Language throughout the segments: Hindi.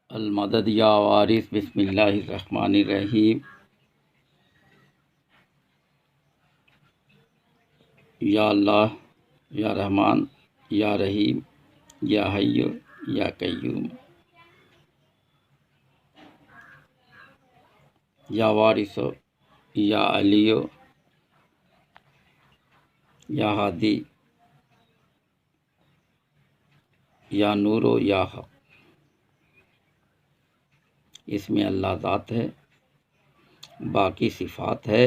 अलमदद या वारिस बिस्मिल्लाहिर्रहमानिर्रहीम। या अल्लाह या रहमान या रहीम या हय्यु या कय्यूम। या वारिसो या अलियो या हादी या नूरो या हक। इसमें अल्लाह ज़ात है, बाकी सिफ़ात है।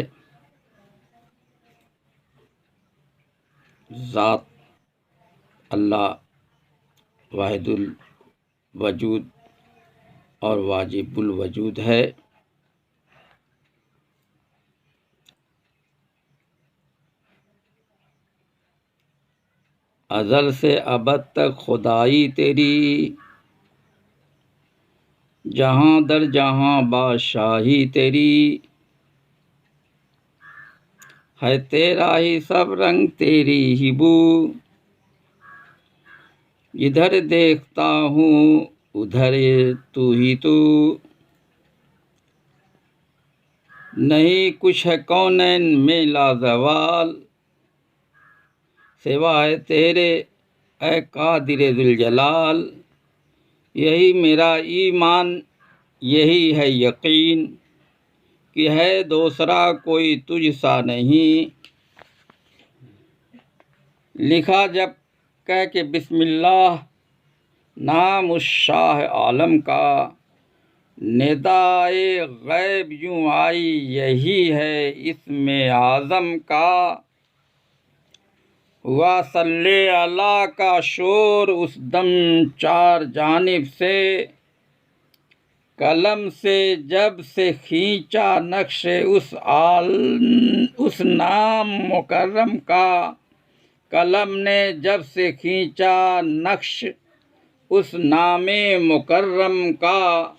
ज़ात अल्लाह वाहिदुल वजूद और वाजिबुल वजूद है। अज़ल से अबद तक खुदाई तेरी, जहाँ दर जहाँ बादशाही तेरी। है तेरा ही सब रंग तेरी ही बू, इधर देखता हूँ उधर तू ही तू। नहीं कुछ है कौनैन में लाज़वाल, सिवाय तेरे ऐ कादिर जुल जलाल। यही मेरा ईमान यही है यकीन, कि है दूसरा कोई तुझ सा नहीं। लिखा जब कह के बिस्मिल्लाह, नाम उस शाह आलम का। निदाए गैब यूं आई यही है इसमें आज़म का। हुआ सल्ले अला का शोर उस दम चार जानिब से, कलम से जब से खींचा नक्श उस नाम मुकर्रम का। कलम ने जब से खींचा नक्श उस नामे मुकर्रम का।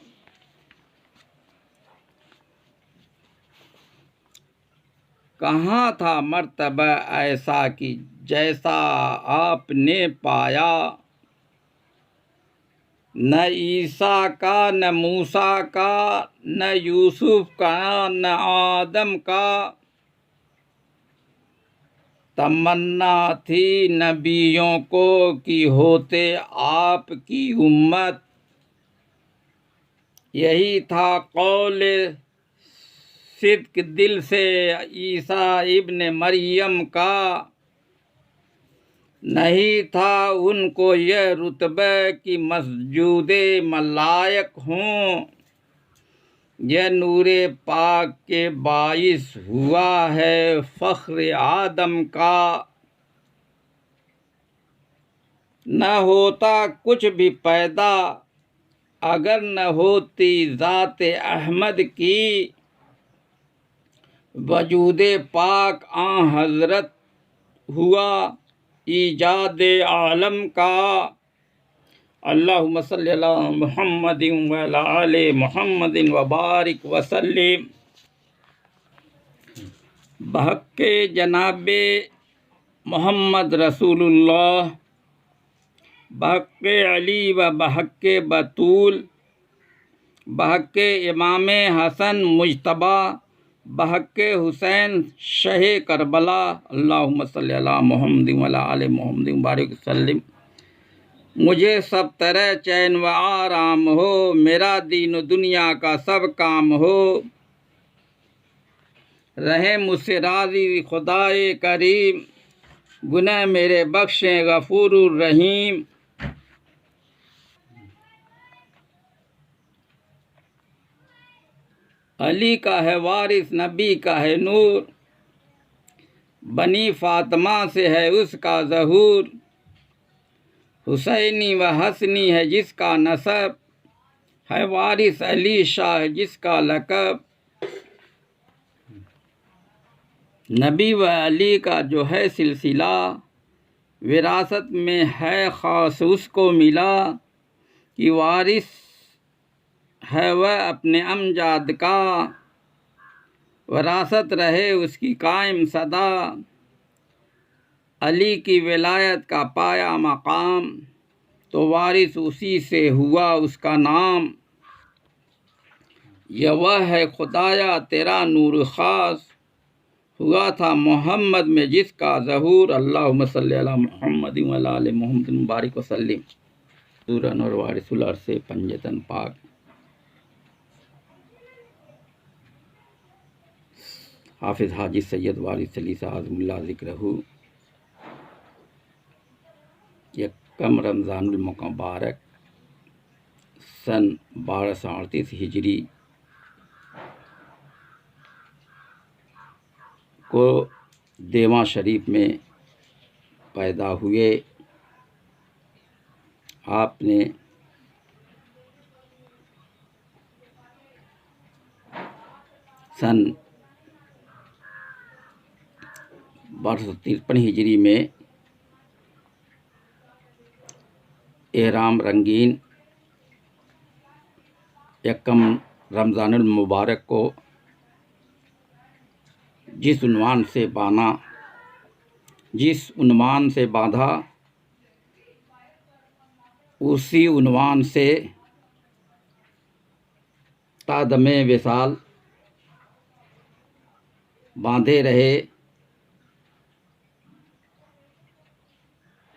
कहाँ था मर्तबा ऐसा कि जैसा आपने पाया। न ईसा का न मूसा का न यूसुफ का न आदम का। तमन्ना थी नबियों को कि होते आपकी उम्मत। यही था कौल सिद्क दिल से ईसा इब्न मरियम का। नहीं था उनको यह रुतबे कि मस्जूदे मलायक हों। यह नूरे पाक के बाइस हुआ है फ़ख्र आदम का। न होता कुछ भी पैदा अगर न होती ज़ात अहमद की। वजूदे पाक आं हज़रत हुआ ईजाद आलम का। अल्लाहुम्मा सल्ली अला मुहम्मदिन व अला आले मुहम्मदिन व बारिक व सल्लिम। बहक़्क़े जनाबे मोहम्मद रसूलुल्लाह, बहक़्क़े अली व बहक़्क़े बतूल, बहक़्क़े इमाम हसन मुज्तबा, बहक़्क़े हुसैन शहे करबला। अल्लाहुम्मा सल्ली अला मुहम्मदिन व अला आले मुहम्मदिन बारिक सल्लिम। मुझे सब तरह चैन व आराम हो, मेरा दीन दुनिया का सब काम हो। रहे मुझसे राज़ी खुदाए करीम, गुनाह मेरे बख्शे गफूरुर रहीम। अली का है वारिस नबी का है नूर, बनी फातिमा से है उसका ज़हूर। हुसैनी व हसनी है जिसका नसब, है वारिस अली शाह जिसका लक़ब। नबी व अली का जो है सिलसिला, विरासत में है ख़ास उसको मिला। कि वारिस है वह अपने अमजाद का, विरासत रहे उसकी कायम सदा। अली की विलायत का पाया मकाम, तो वारिस उसी से हुआ उसका नाम। यह वह है खुदाया तेरा नूर ख़ास, हुआ था मोहम्मद में जिसका ज़हूर। अल्लाहुम्मा सल्ली अला मुहम्मद व अला आलि मुहम्मद मुबारक वसल्लिम। सूरन और वारिसुल अर्श पंजतन पाक। हाफिज़ हाजी सैयद वारिस अली साहब ज़िक्रहू। यकम रमज़ानुल मुबारक सन 1238 हिजरी को देवा शरीफ में पैदा हुए। आपने सन 1253 हिजरी में एहराम रंगीन यकम रमज़ानुल मुबारक को जिस उन्वान से बांधा उसी उन्वान से तादमे विसाल बांधे रहे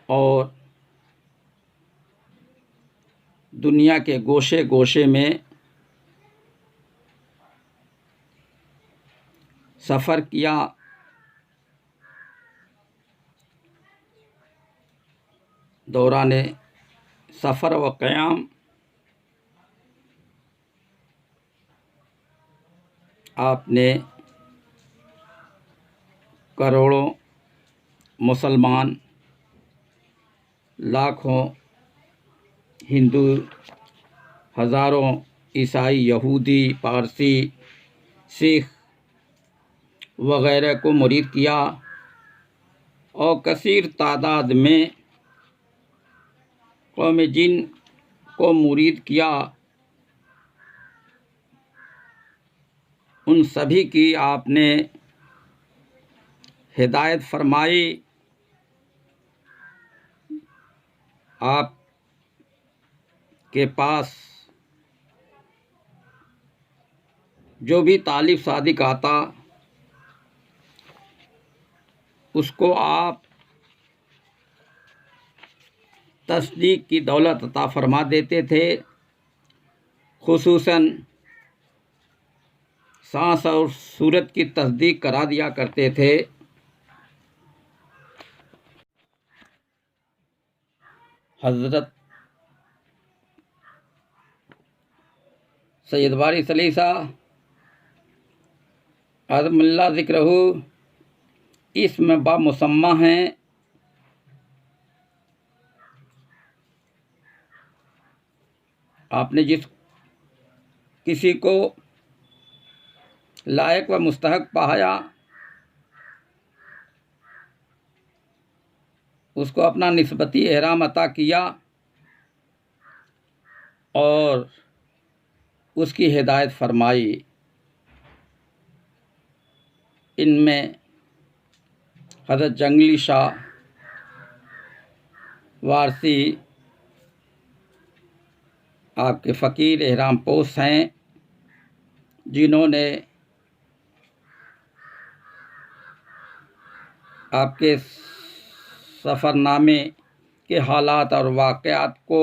और दुनिया के गोशे गोशे में सफ़र किया। दौराने सफ़र व क़याम आपने करोड़ों मुसलमान, लाखों हिंदू, हज़ारों ईसाई, यहूदी, पारसी, सिख वगैरह को मुरीद किया और कसीर तादाद में कौम जिन को मुरीद किया। उन सभी की आपने हिदायत फरमाई। आप के पास जो भी तालिब सादिक आता उसको आप तस्दीक की दौलत अता फरमा देते थे। खुसूसन सांस और सूरत की तस्दीक करा दिया करते थे। हज़रत सैयद वारिस अली साहब अज़मुल्लाह ज़िक्रहू इसमें बामुसम्मा हैं। आपने जिस किसी को लायक व मुस्तहक पाया उसको अपना निस्बती एहराम अता किया और उसकी हिदायत फरमाई। इनमें हज़रत जंगली शाह वारसी आपके फ़कीर एहराम पोश हैं, जिन्होंने आपके सफ़रनामे के हालात और वाक़यात को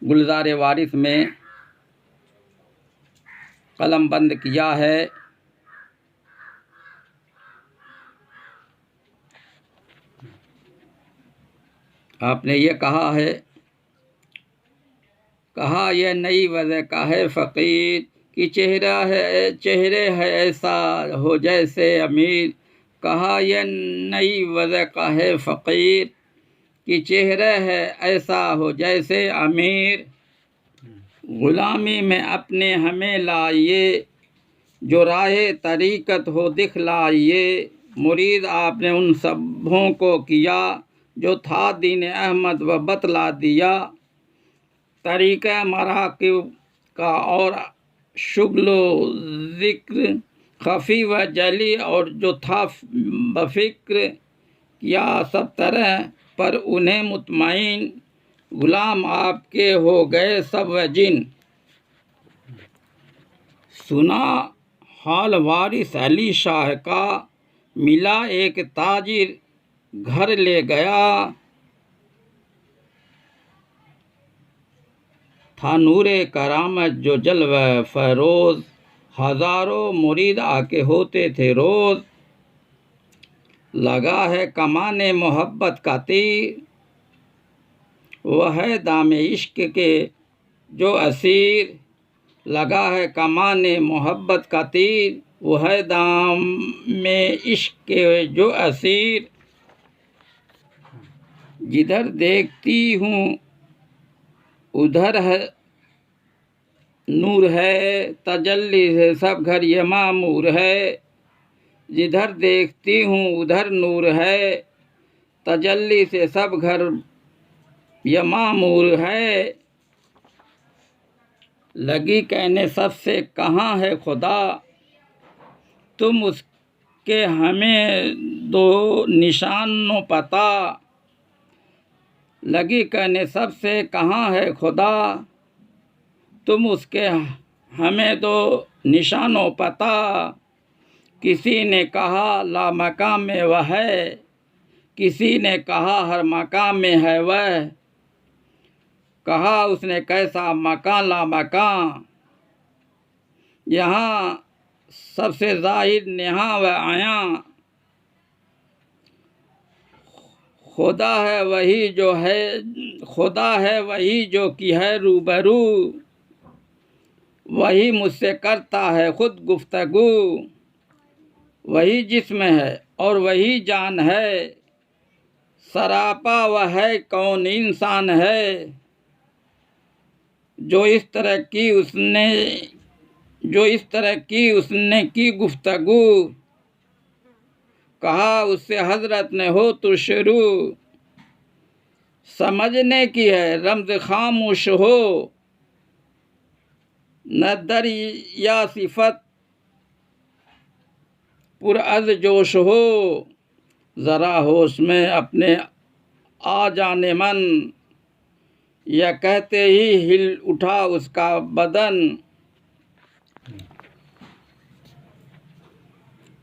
गुलज़ार वारिस में कलमबंद किया है। आपने ये कहा यह नई वजह का है फ़कीर कि चेहरे है ऐसा हो जैसे अमीर। कहा यह नई वजह का है फ़कीर कि चेहरे है ऐसा हो जैसे अमीर। ग़ुलामी में अपने हमें लाइए, जो राहे तरीक़त हो दिखलाइए। मुरीद आपने उन सबों को किया जो था दीन अहमद व बतला दिया। तरीक़ा मराकिब का और शुगलो ज़िक्र खफ़ी व जली, और जो था बफ़िक्र किया सब तरह पर उन्हें मुतमईन। ग़ुलाम आपके हो गए सब व जिन, सुना हाल वारिस अली शाह का, मिला एक ताजिर घर ले गया। था नूरे करामत जो जलवा फरोज, हजारों मुरीद आके होते थे रोज। लगा है कमाने मोहब्बत का तीर, वह है दाम इश्क के जो असीर। लगा है कमाने मोहब्बत का तीर, वह है दाम में इश्क के जो असीर। जिधर देखती हूँ उधर है नूर है, तजल्ली से सब घर ये मामूर है। जिधर देखती हूँ उधर नूर है, तजल्ली से सब घर ये मामूर है। लगी कहने सबसे कहाँ है खुदा, तुम उसके हमें दो निशानों पता। लगी कहने सबसे कहाँ है खुदा, तुम उसके हमें दो निशानों पता। किसी ने कहा ला मकाम में वह है, किसी ने कहा हर मकाम में है वह। कहा उसने कैसा मकान ला मकान, यहाँ सबसे जाहिर नेहा व आया। खुदा है वही जो है, खुदा है वही जो की है रूबरू, वही मुझसे करता है खुद गुफ्तगू। वही जिस्म है और वही जान है, सरापा वह है कौन इंसान है। जो इस तरह की उसने की गुफ्तगू, कहा उससे हजरत ने हो तो शुरू। समझने की है रम्ज़ खामोश हो, न दर या सिफत पुरअज़ जोश हो। ज़रा होश में अपने आ जाने मन, यह कहते ही हिल उठा उसका बदन।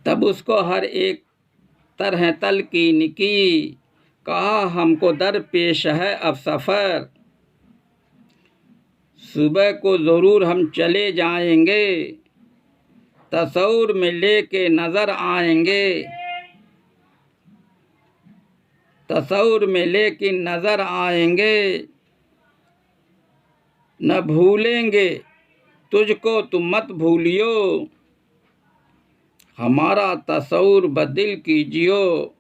तब उसको हर एक तरह तलकीन की, कहा हमको दर पेश है अब सफ़र। सुबह को ज़रूर हम चले जाएंगे, तसव्वुर में लेके नज़र आएंगे। तसव्वुर में लेके नज़र आएंगे, न भूलेंगे तुझको तुम मत भूलियो। हमारा तसव्वुर बदिल कीजियो।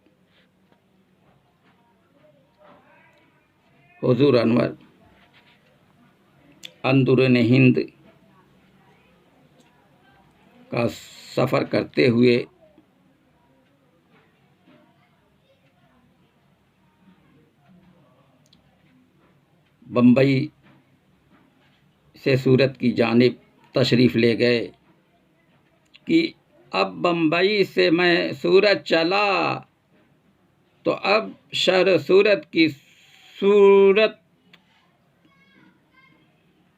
हुजूर अनवर अंदरून हिंद का सफ़र करते हुए बम्बई से सूरत की जानिब तशरीफ़ ले गए कि अब बम्बई से मैं सूरत चला तो अब शहर सूरत की सूरत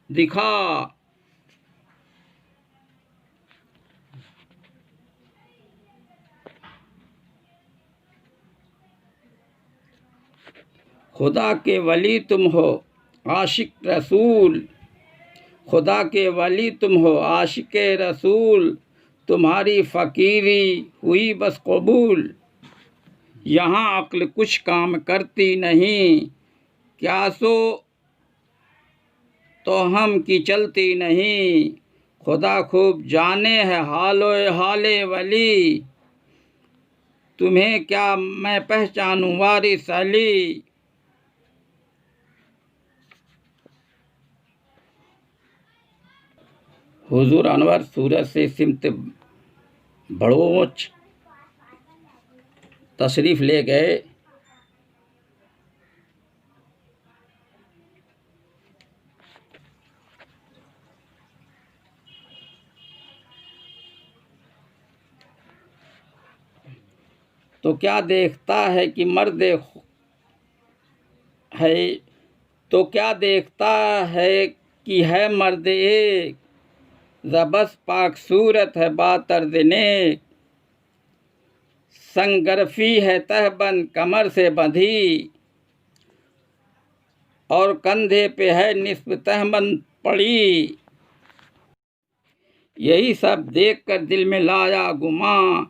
दिखा। खुदा के वली तुम हो आशिक रसूल, खुदा के वली तुम हो आशिक रसूल। तुम्हारी फ़कीरी हुई बस कबूल, यहाँ अक्ल कुछ काम करती नहीं। क्या सो तो हम की चलती नहीं। खुदा खूब जाने है हाले वली, तुम्हें क्या मैं पहचानूं वारिस अली। हुजूर अनवर सूरत से सिमत बड़ोच तशरीफ़ ले गए। तो क्या देखता है कि मर्द है, तो क्या देखता है कि है मर्द एक, ज़बस पाक सूरत है बातर्ज नेक, संगरफी है तहबंद कमर से बंधी, और कंधे पे है निस्फ तहबंद पड़ी। यही सब देखकर दिल में लाया गुमां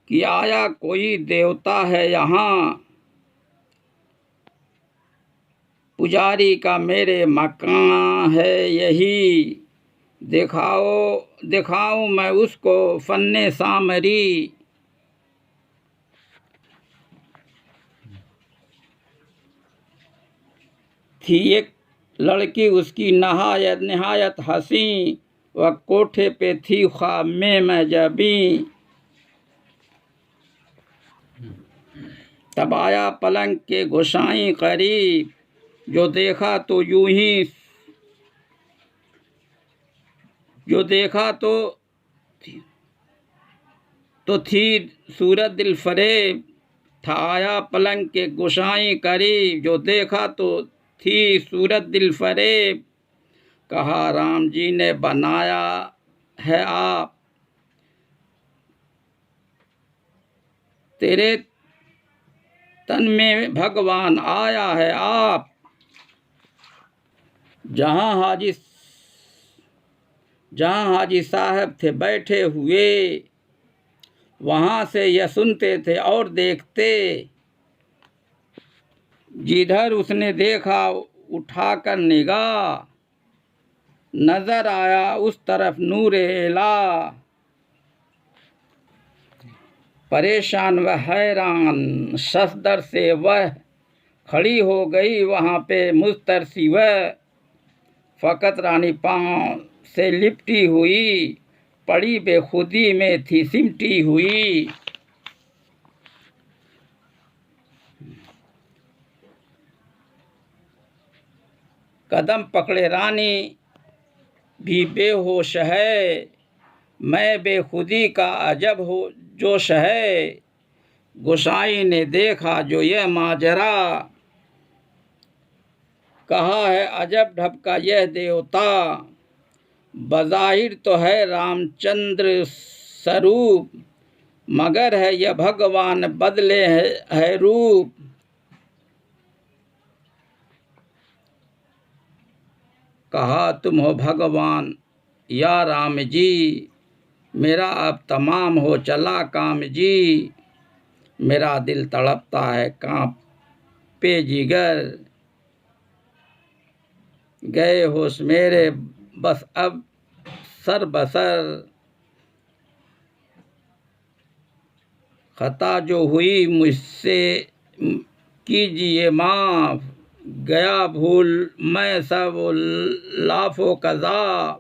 कि आया कोई देवता है यहाँ, पुजारी का मेरे मकान है यही, दिखाऊं मैं उसको फन्ने सामरी। थी एक लड़की उसकी नहायत हंसी, वह कोठे पे थी ख्वाब में मैं जबी। तब आया पलंग के गोसाई करीब, जो देखा तो थी सूरत दिल फरेब। था आया पलंग के गोसाई करीब, जो देखा तो थी सूरत दिल फरेब। कहा राम जी ने बनाया है आप, तेरे तन में भगवान आया है आप। जहाँ हाजी साहब थे बैठे हुए, वहाँ से यह सुनते थे और देखते। जिधर उसने देखा उठाकर निगाह, नजर आया उस तरफ नूरे इला। परेशान व हैरान ससदर से वह खड़ी हो गई वहाँ पे मुस्तरसी वह। फ़कत रानी पाँव से लिपटी हुई, पड़ी बेखुदी में थी सिमटी हुई। कदम पकड़े रानी भी बेहोश है, मैं बेखुदी का अजब हो जोश है। गोसाई ने देखा जो यह माजरा, कहा है अजब ढब का यह देवता। बज़ाहिर तो है रामचंद्र स्वरूप, मगर है यह भगवान बदले है रूप। कहा तुम हो भगवान या राम जी, मेरा अब तमाम हो चला काम जी। मेरा दिल तड़पता है कांपे जिगर, गए होश मेरे बस अब सर बसर। खता जो हुई मुझसे कीजिए माफ, गया भूल मैं सब लाफो कज़ा।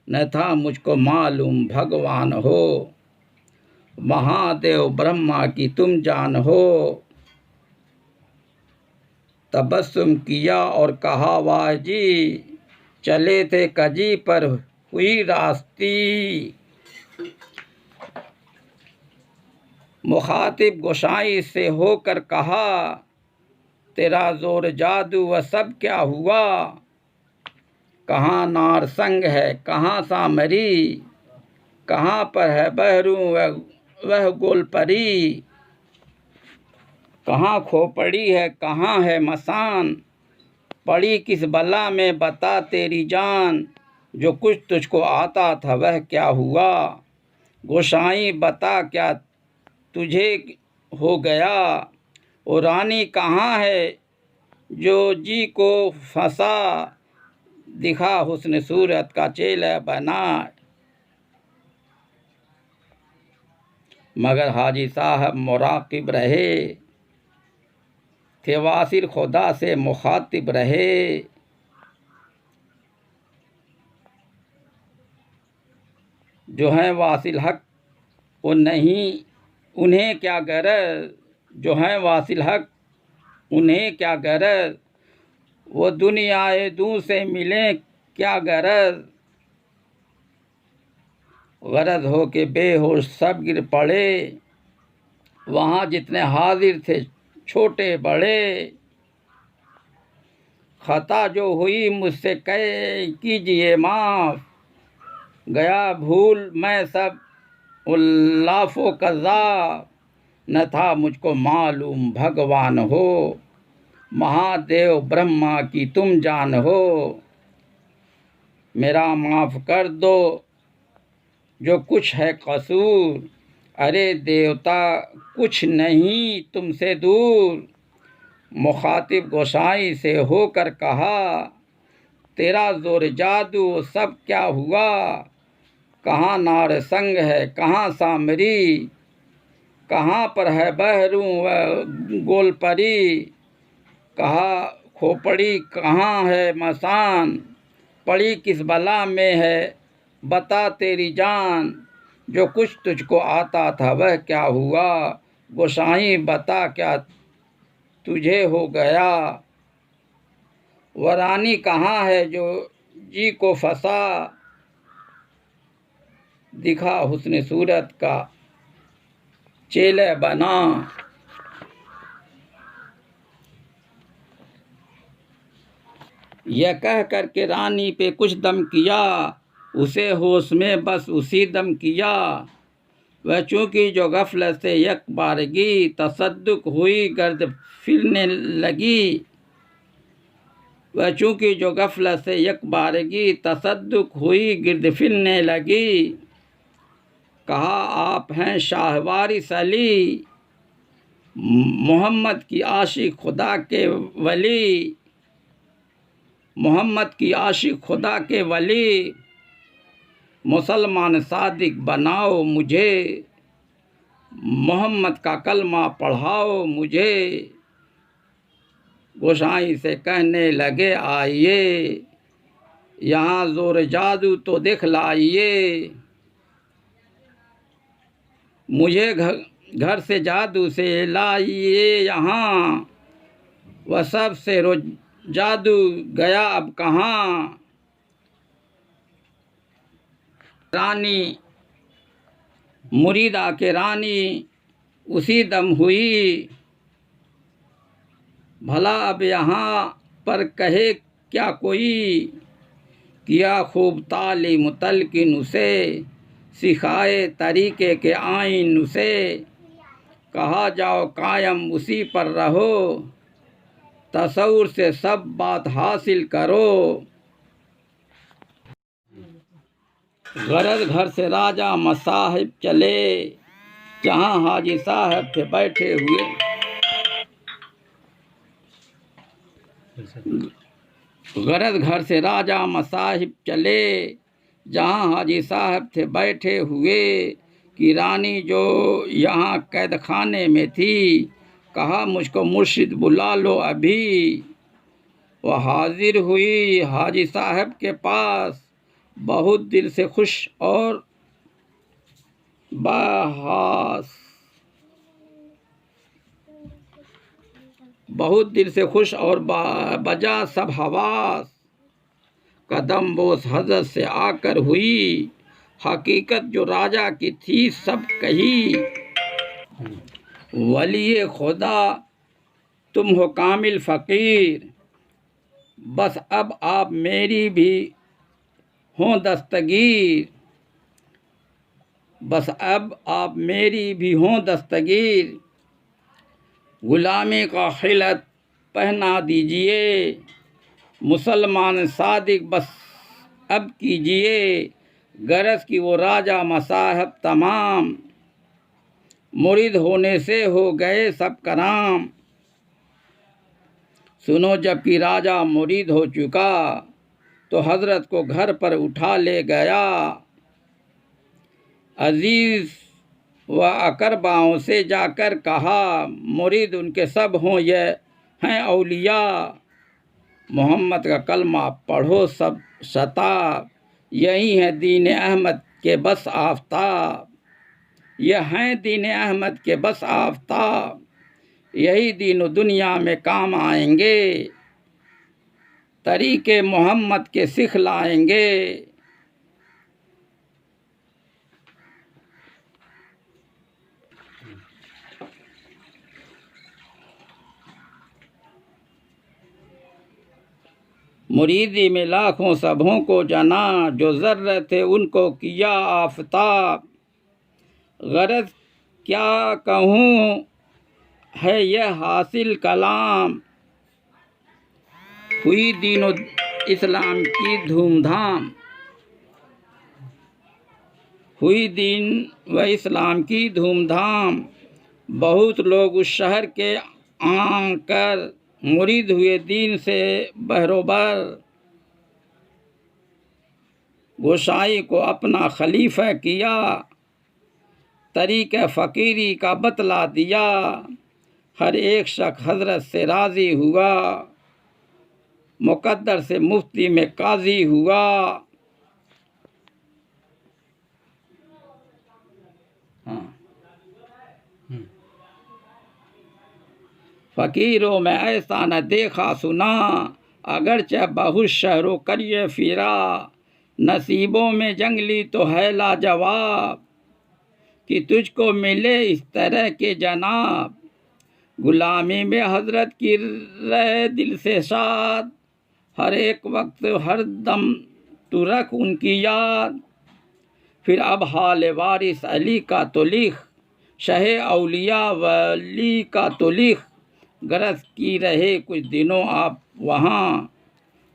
न था मुझको मालूम भगवान हो, महादेव ब्रह्मा की तुम जान हो। तबस्सुम किया और कहा वाह जी, चले थे कजी पर हुई रास्ती। मुखातिब गोसाई से होकर कहा, तेरा जोर जादू व सब क्या हुआ। कहाँ नारसंग है कहाँ सामरी, कहाँ पर है बहरू वह गोलपरी। कहाँ खोपड़ी है कहाँ है मसान, पड़ी किस बला में बता तेरी जान। जो कुछ तुझको आता था वह क्या हुआ, गोसाई बता क्या तुझे हो गया। ओ रानी कहाँ है जो जी को फंसा, दिखा हुस्न सूरत का चेला बना। मगर हाजी साहब मुराकिब रहे थे, वासिल खुदा से मुखातिब रहे। जो हैं वासिल हक उन्हें क्या गरज, जो हैं वासिल हक उन्हें क्या गरज। वो दुनियाए दूर से मिले क्या गरज। गरज हो के बेहोश सब गिर पड़े, वहाँ जितने हाजिर थे छोटे बड़े। खता जो हुई मुझसे कीजिए माफ, गया भूल मैं सब उल्लाफो कज़्ज़ाब, न था मुझको मालूम भगवान हो, महादेव ब्रह्मा की तुम जान हो। मेरा माफ़ कर दो जो कुछ है कसूर, अरे देवता कुछ नहीं तुमसे दूर। मुखातिब गोसाई से होकर कहा, तेरा जोर जादू सब क्या हुआ, कहाँ नार संग है कहाँ सामरी, कहाँ पर है बहरू व गोलपरी, कहाँ खोपड़ी कहाँ है मसान, पड़ी किस बला में है बता तेरी जान। जो कुछ तुझको आता था वह क्या हुआ, गोसाई बता क्या तुझे हो गया। वह रानी कहाँ है जो जी को फंसा, दिखा हुस्न सूरत का चेले बना। यह कह करके रानी पे कुछ दम किया, उसे होश में बस उसी दम किया। वह चूंकि जो गफलत से यक बारगी, तसद्दुक हुई गर्द फिरने लगी। वह चूंकि जो गफलत से यक बारगी, तसद्दुक हुई गिरद फिरने लगी। कहा आप हैं शाहवारिस अली, मोहम्मद की आशिक खुदा के वली, मोहम्मद की आशिक खुदा के वली। मुसलमान सादिक बनाओ मुझे, मोहम्मद का कलमा पढ़ाओ मुझे। गोसाई से कहने लगे आइए, यहाँ जोर जादू तो दिखलाइए। मुझे घर से जादू से लाइए यहाँ, वह सब से रोज जादू गया अब कहाँ। रानी मुरीदा के रानी उसी दम हुई, भला अब यहाँ पर कहे क्या कोई। किया खूब तालीम तलकिन उसे, सिखाए तरीके के आइन उसे। कहा जाओ कायम उसी पर रहो, तसव्वुर से सब बात हासिल करो। गरज घर से राजा मसाहिब चले, जहाँ हाजी साहब थे बैठे हुए। गरज घर से राजा मसाहिब चले, जहाँ हाजी साहब थे बैठे हुए। कि रानी जो यहाँ कैद खाने में थी, कहा मुझको मुर्शिद बुला लो अभी। वह हाजिर हुई हाजी साहब के पास, बहुत दिल से खुश और बहास, बहुत दिल से खुश और बजा सब हवास। कदम बोस हजरत से आकर हुई, हकीकत जो राजा की थी सब कही। वली खुदा तुम हो कामिल फ़कीर, बस अब आप मेरी भी हों दस्तगीर। बस अब आप मेरी भी हों दस्तगीर। गुलामी का खिलत पहना दीजिए, मुसलमान सादिक बस अब कीजिए। गरज की वो राजा मसाहब तमाम, मुरीद होने से हो गए सब कराम। सुनो जबकि राजा मुरीद हो चुका, तो हजरत को घर पर उठा ले गया। अजीज व अकरबाओं से जाकर कहा, मुरीद उनके सब हों ये हैं औलिया। मोहम्मद का कलमा पढ़ो सब शताब, यही है दीन अहमद के बस आफ्ताब। यह हैं दीन अहमद के बस आफ्ताब, यही दीन दुनिया में काम आएंगे। तरीके मोहम्मद के सिखलाएंगे। मुरीदी में लाखों सबों को जना, जो ज़र्र थे उनको किया आफताब। गरज क्या कहूँ है यह हासिल कलाम, हुई दीनो इस्लाम की धूमधाम। हुई दीन व इस्लाम की धूमधाम। बहुत लोग उस शहर के आकर मुरीद हुए दीन से बहरोबर। गोसाई को अपना खलीफा किया, तरीक़े फ़कीरी का बतला दिया। हर एक शख्स हज़रत से राज़ी हुआ, मुक़द्दर से मुफ्ती में काजी हुआ। हाँ। फ़कीरों में ऐसा न देखा सुना, अगरचे बहुत शहरों करिए फिरा। नसीबों में जंगली तो है लाजवाब, कि तुझको मिले इस तरह के जनाब। गुलामी में हजरत की रहे दिल से शाद, हर एक वक्त हर दम तू रख उनकी याद। फिर अब हाल वारिस अली का तो लिख, शहे औलिया वली का तो लिख। गरज की रहे कुछ दिनों आप वहाँ,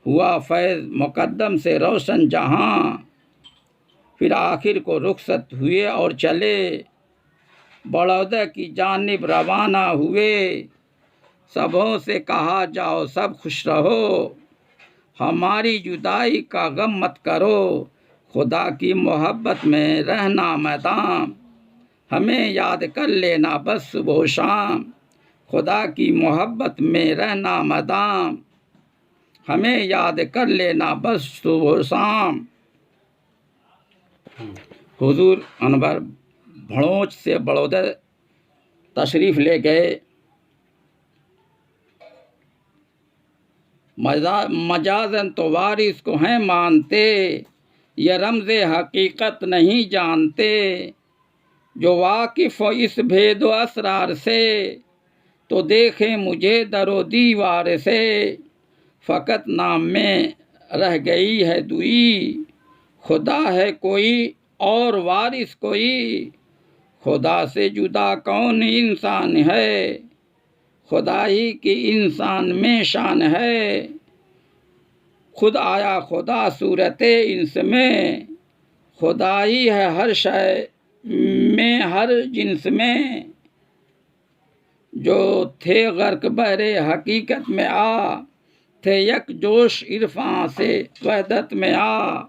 हुआ फैज़ मुक़द्दम से रोशन जहाँ। फिर आखिर को रुखसत हुए और चले, बड़ौदा की जानिब रवाना हुए। सबों से कहा जाओ सब खुश रहो, हमारी जुदाई का गम मत करो। खुदा की मोहब्बत में रहना मैदान, हमें याद कर लेना बस सुबह शाम। खुदा की मोहब्बत में रहना मैदान, हमें याद कर लेना बस सुबह शाम। हुजूर अनवर भड़ोच से बड़ौदा तशरीफ़ ले गए। मजाजन तो वारिस को हैं मानते, यह रमज़े हकीकत नहीं जानते। जो वाकिफ़ हो इस भेद व असरार से, तो देखें मुझे दरो दीवार से। फ़कत नाम में रह गई है दुई, खुदा है कोई और वारिस कोई। खुदा से जुदा कौन इंसान है, खुदाई की इंसान में शान है। खुद आया खुदा सूरत इंस में, खुदाई है हर शय में हर जिन्स में। जो थे गर्क बहरे हकीकत में आ, थे यक जोश इरफां से वहदत में आ।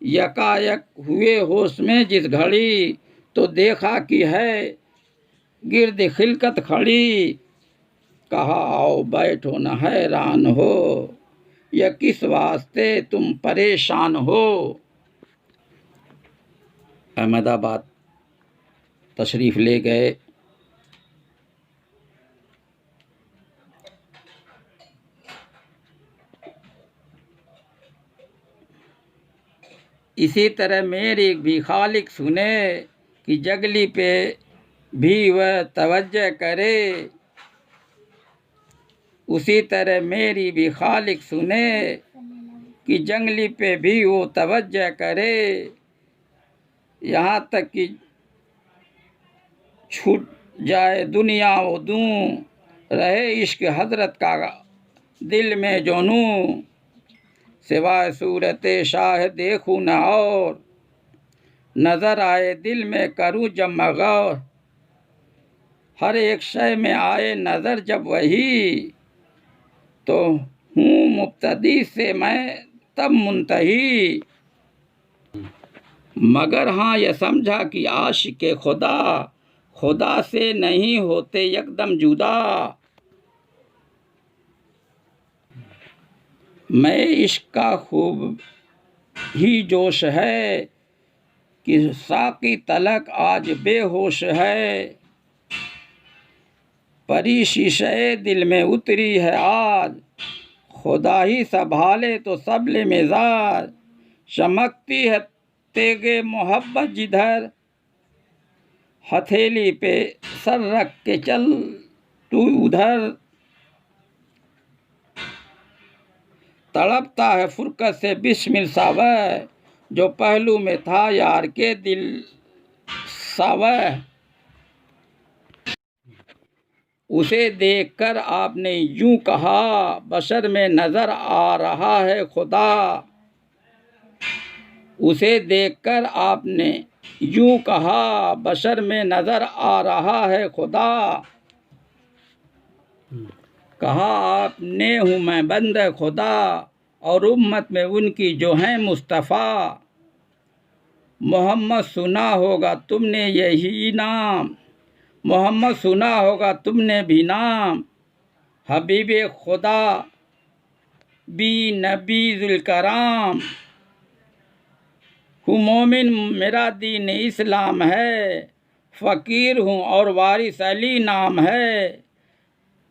यकायक हुए होश में जिस घड़ी, तो देखा कि है गिर्द खिलकत खड़ी। कहा आओ बैठो न हैरान हो, यह किस वास्ते तुम परेशान हो। अहमदाबाद तशरीफ़ ले गए। इसी तरह मेरी भी खालिक सुने, कि जगली पे भी वह तवज्जो करे। उसी तरह मेरी भी खालिक सुने, कि जंगली पे भी वो तवज्जो करे। यहाँ तक कि छूट जाए दुनिया वो दूँ, रहे इश्क हजरत का दिल में जोनू। सिवाय सूरत शाह देखूँ न और, नज़र आए दिल में करूँ जब मगौर। हर एक शय में आए नज़र जब वही, तो हूँ मुब्तदी से मैं तब मुंतही। मगर हाँ यह समझा कि आशिक़ खुदा, खुदा से नहीं होते यकदम जुदा। मैं इश्क का खूब ही जोश है, कि साकी तलक आज बेहोश है। परी शीशे दिल में उतरी है आज, खुदा ही संभाले तो सबले मिजाज। चमकती है तेगे मोहब्बत जिधर, हथेली पे सर रख के चल तू उधर। तड़पता है फुरकत से बिस्मिल सावह, जो पहलू में था यार के दिल सावह। उसे देखकर आपने यूं कहा, बशर में नजर आ रहा है खुदा। उसे देखकर आपने यूं कहा, बशर में नजर आ रहा है खुदा। कहा आपने हूँ मैं बंदे खुदा, और उम्मत में उनकी जो है मुस्तफ़ा। मोहम्मद सुना होगा तुमने यही नाम, मोहम्मद सुना होगा तुमने भी नाम। हबीबे खुदा बी नबी ज़ुल्कराम, हूँ मोमिन मेरा दीन इस्लाम है। फ़कीर हूँ और वारिस अली नाम है।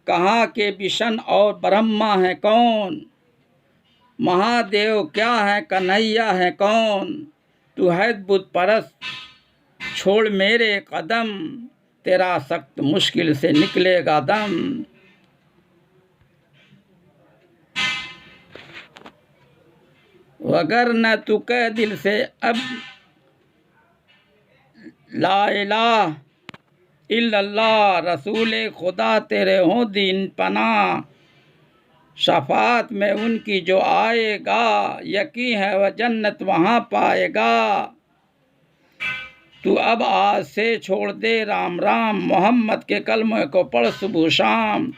कहाँ के बिशन और ब्रह्मा है कौन, महादेव क्या है कन्हैया है कौन। तू है बुत परस्त छोड़ मेरे कदम, तेरा सख्त मुश्किल से निकलेगा दम। वगर न तू कह दिल से अब ला इलाह इल्लल्लाह, रसूले खुदा तेरे हों दीन पना। शफात में उनकी जो आएगा, यकीन है वह जन्नत वहाँ पाएगा। तू अब आज से छोड़ दे राम राम, मोहम्मद के कलमे को पढ़ सुबह शाम।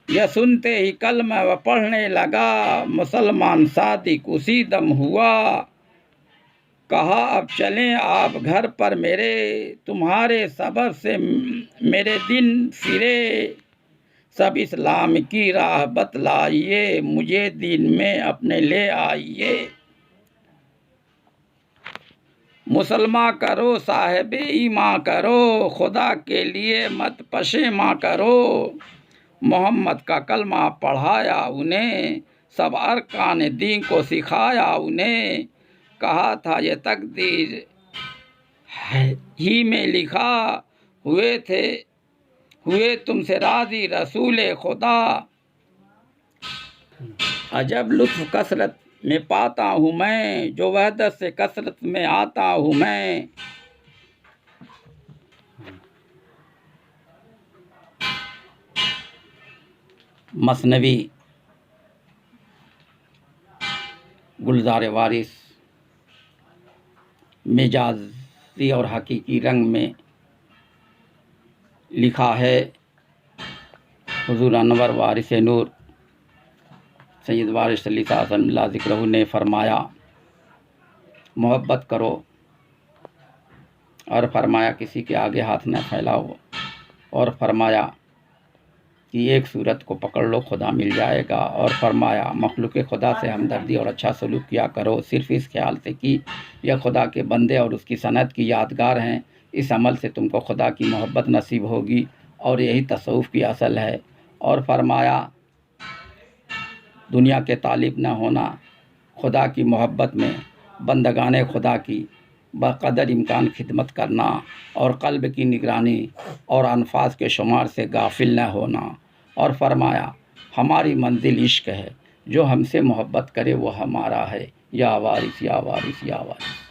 यह सुनते ही कलमा वह पढ़ने लगा, मुसलमान सादिक उसी दम हुआ। कहा अब चलें आप घर पर मेरे, तुम्हारे सबब से मेरे दिन फिरे। सब इस्लाम की राह बतलाइए, मुझे दीन में अपने ले आइए। मुसलमान करो साहिब ईमान करो, खुदा के लिए मत पशेमा करो। मोहम्मद का कलमा पढ़ाया उन्हें, सब अरकान दीन को सिखाया उन्हें। कहा था ये तकदीर है ही में लिखा, हुए तुमसे राजी रसूले खुदा। अजब लुत्फ कसरत में पाता हूँ मैं, जो वहदत से कसरत में आता हूँ मैं। मसनवी गुलजार वारिस मिजाजी और हकीकी रंग में लिखा है। हुजूर अनवर वारिस नूर सैयद वारिस अली साहब ज़िक्रहू ने फरमाया, मोहब्बत करो, और फरमाया किसी के आगे हाथ न फैलाओ, और फरमाया कि एक सूरत को पकड़ लो खुदा मिल जाएगा, और फरमाया मखलूक खुदा से हमदर्दी और अच्छा सलूक किया करो, सिर्फ़ इस ख्याल से कि यह खुदा के बंदे और उसकी सनत की यादगार हैं। इस अमल से तुमको खुदा की मोहब्बत नसीब होगी, और यही तसव्वुफ़ की असल है। और फरमाया दुनिया के तालिब न होना, खुदा की मोहब्बत में बंदगाने खुदा की बक़दर इम्कान खिदमत करना, और क़ल्ब की निगरानी और अनफास के शुमार से गाफिल न होना। और फरमाया हमारी मंजिल इश्क है, जो हमसे मोहब्बत करे वो हमारा है। या वारिस या वारिस या वारिस।